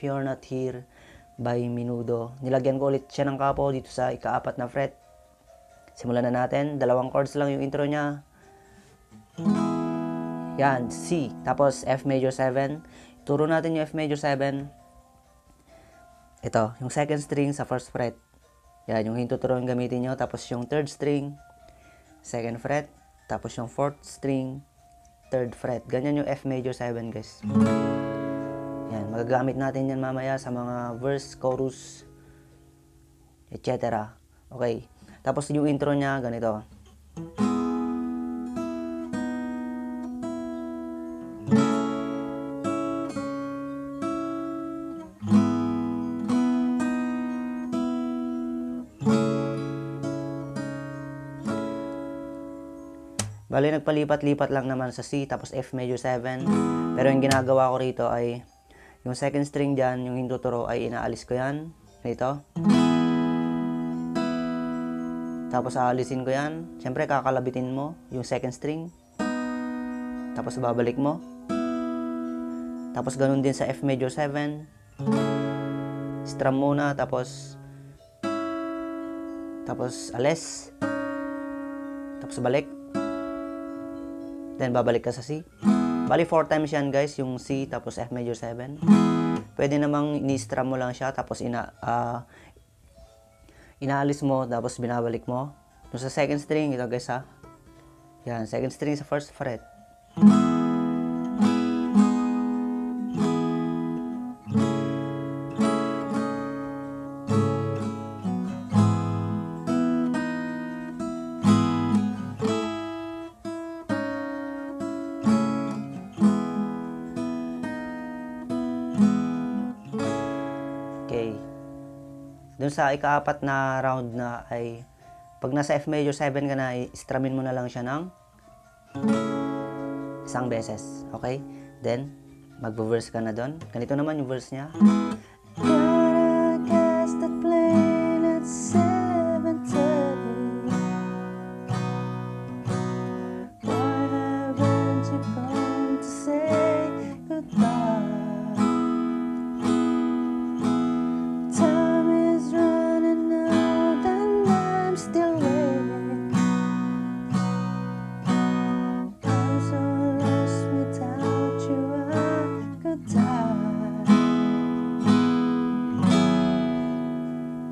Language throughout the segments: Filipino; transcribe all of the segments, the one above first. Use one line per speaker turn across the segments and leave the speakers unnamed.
If You're Not Here by Menudo. Nilagyan ko ulit siya ng kapo dito sa ika-4 na fret. Simulan na natin. 2 chords lang yung intro niya. Yan, C. Tapos F major 7. Turo natin yung F major 7. Ito, yung second string sa first fret. Yan, yung hintuturo yung gamitin nyo. Tapos yung third string, second fret. Tapos yung fourth string, third fret. Ganyan yung F major 7, guys. Yan, magagamit natin yan mamaya sa mga verse, chorus, etc. Okay. Tapos yung intro niya, ganito. Bali, nagpalipat-lipat lang naman sa C, tapos F major 7. Pero yung ginagawa ko rito ay, yung second string dyan, yung hintuturo ay inaalis ko yan. Ito. Tapos aalisin ko yan. Siyempre, kakalabitin mo yung second string. Tapos babalik mo. Tapos ganun din sa F major 7. Strum muna, tapos alis. Tapos balik. Then, babalik ka sa C. Bali, 4 times yan, guys, yung C, tapos F major 7. Pwede namang ni-strum mo lang siya, tapos inaalis mo, tapos binabalik mo. Yung sa second string, ito, guys, ha. Yan, second string sa first fret. Okay. Doon sa ika-4 na round na ay, pag nasa F major 7 ka na, strumin mo na lang siya ng isang beses. Okay? Then, mag-verse ka na doon. Ganito naman yung verse niya.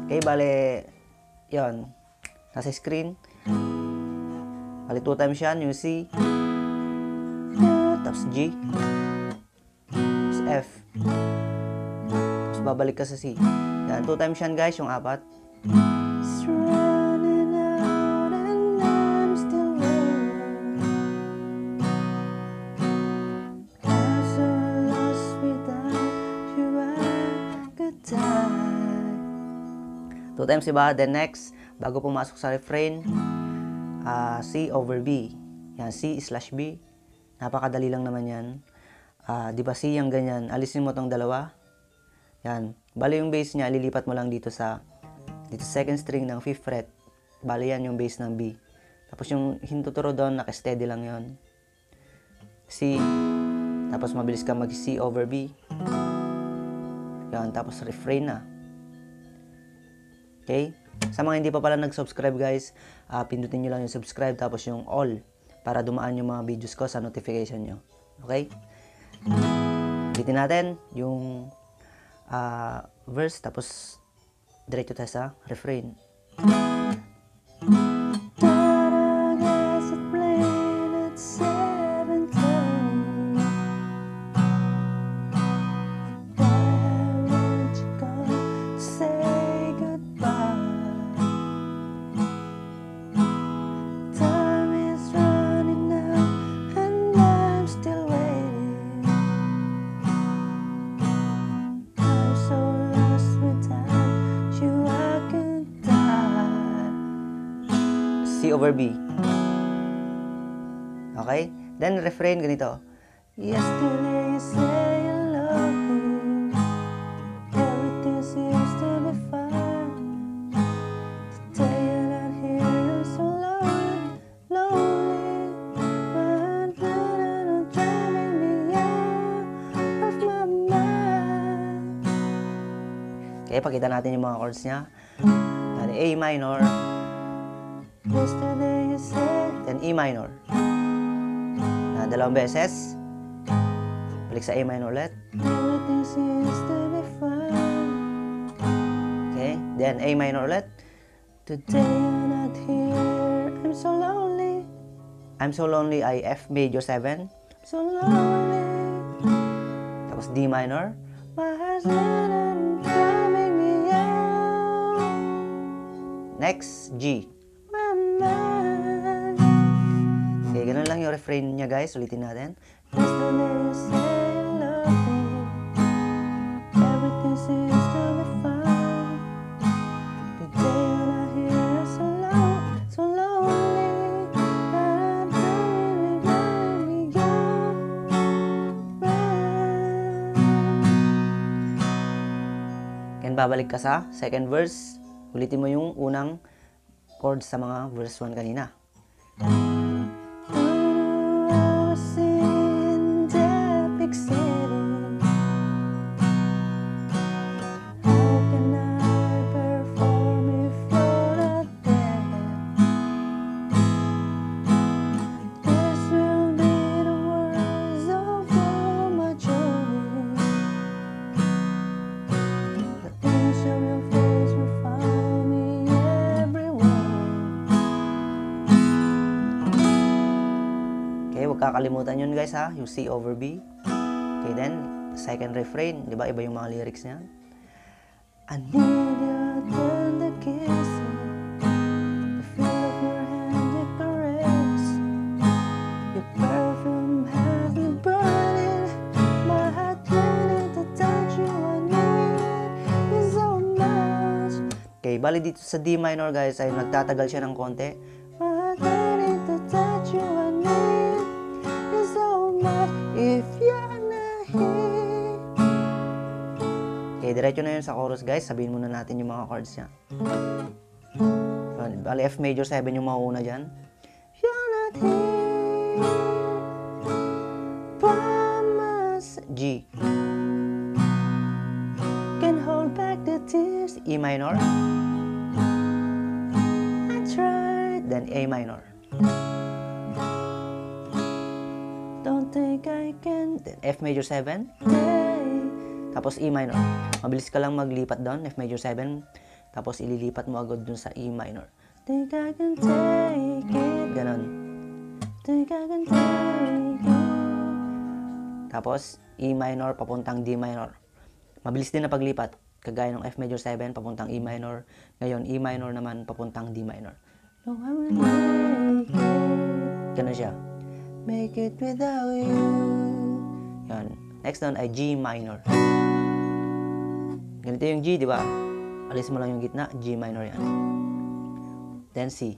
Okay, bale, yon, nasa screen. Bale, 2 times yan, yung C, tapos G, tapos F, tapos babalik ka sa C. Yan, 2 times yan, guys, yung 4. Two times, diba? Then next, bago pumasok sa refrain, C over B. Yan, C/B. Napakadali lang naman yan. Diba C yung ganyan? Alisin mo tong dalawa. Yan. Bali yung bass niya, lilipat mo lang dito sa second string ng 5th fret. Bali yan yung bass ng B. Tapos yung hintuturo doon, naka-steady lang yon. C. Tapos mabilis ka mag-C over B. Yan. Tapos refrain na. Okay? Sa mga hindi pa pala nag-subscribe, guys, pindutin nyo lang yung subscribe tapos yung all para dumaan yung mga videos ko sa notification nyo. Okay? Ulitin natin yung verse tapos diretso tayo sa refrain. C over B. Okay? Then, refrain, ganito. Yesterday you say you love me. Everything seems to be fine. Today you're not here, you're so lonely, lonely. But you're driving me out of my mind. Okay, pakita natin yung mga chords niya. Yan, A minor. Yesterday you said. Then E minor. Yan, dalawang beses. Balik sa A minor ulit. Everything seems to be fine. Okay, then A minor ulit. Today you're not here. I'm so lonely. I'm so lonely ay F major 7. So lonely. Tapos D minor. My heart's driving me out. Next, G. Okay, ganun lang yung refrain niya guys. Ulitin natin. Yesterday you say you love me. Everything seems to be fine. Today you're not here, so lonely. And I'm driving me round. Babalik ka sa second verse. Ulitin mo yung unang chords sa mga verse 1 kanina. Huwag kakalimutan yun guys ha, yung C over B. Okay, then second refrain, di ba iba yung mga lyrics niya? I need your tender kisses, the feel of your hand, your caress, your perfume has me burning, my heart yearning to touch you, I need you so much. Okay, bali dito sa D minor guys ay nagtatagal siya ng konti. My heart yearning to touch you, I need if you're not here. Okay, diretso na yun sa chorus guys. Sabihin muna natin yung mga chords niya. Bali, F major 7 yung mauuna dyan. If you're not here, promise. G. Can hold back the tears. E minor. I tried. Then A minor. Don't think I can. Then F major 7. Tapos E minor. Mabilis ka lang maglipat doon. F major 7. Tapos ililipat mo agad dun sa E minor. Think I can take it. Ganon. Think I can take it. Tapos E minor papuntang D minor. Mabilis din na paglipat. Kagaya ng F major 7 papuntang E minor. Ngayon E minor naman papuntang D minor. No, I will make it. Ganon siya. Make it without you. Yan. Next doon ay G minor. Ganito yung G, di ba? Alis mo lang yung gitna, G minor yan. Then C.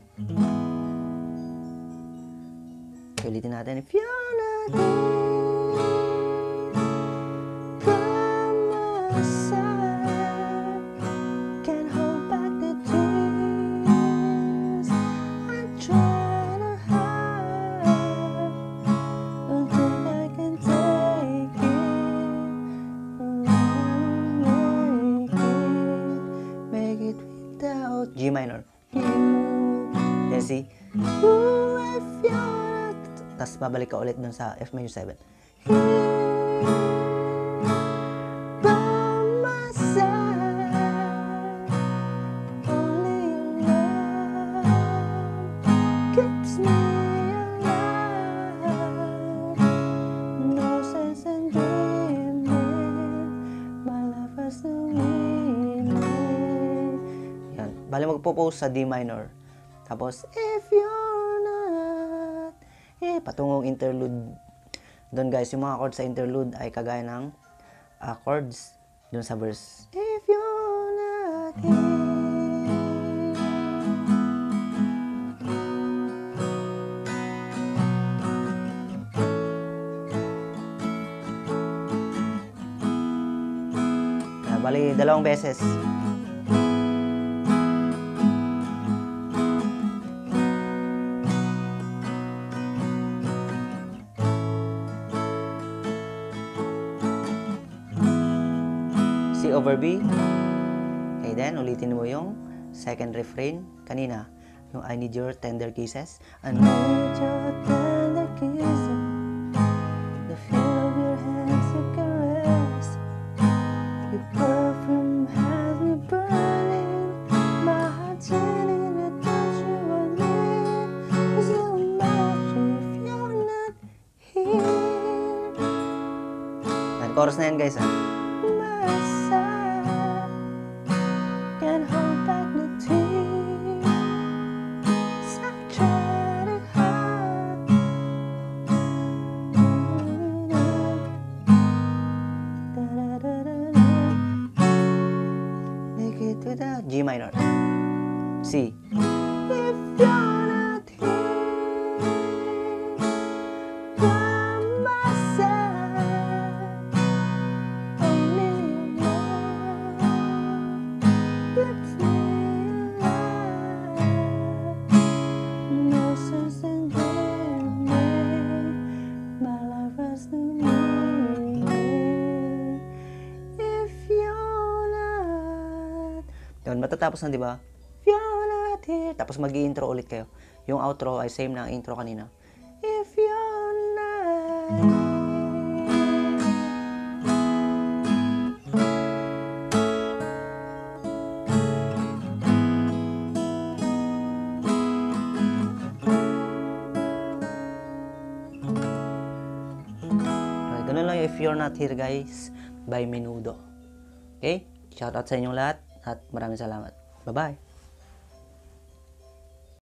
Ulitin natin. If you're not here, promise I can hold back the tears I try to hide. Don't think I can take it. Make it without G minor. Then C. Ooh, if you're not. Tapos babalik ka ulit dun sa F major 7. Bali magpo-pose sa D minor. Tapos, if you're not, patungong interlude. Doon guys, yung mga chords sa interlude ay kagaya ng chords doon sa verse. If you're not here. Bali, dalawang beses. C over B. Okay, then ulitin mo yung second refrain kanina. Yung I need your tender kisses. I need your tender kisses. The feel of your hands you caress. Your perfume has me burning. My heart's turning to touch you again. There's no matter if you're not here. Yan, chorus na yan guys ha. My side can't hold back the tears. I tried it hard. Make it to the G minor. C. If you're not here by my side, only love gets me alive. No sense in dreaming. My life has no meaning if you're not. Yun, matatapos na, di ba? If you're not here. Tapos mag-i-intro ulit kayo. Yung outro ay same na ang intro kanina. If you're not here. Okay, ganun lang yung If You're Not Here guys by Menudo. Okay? Shoutout sa inyong lahat at maraming salamat. Bye-bye!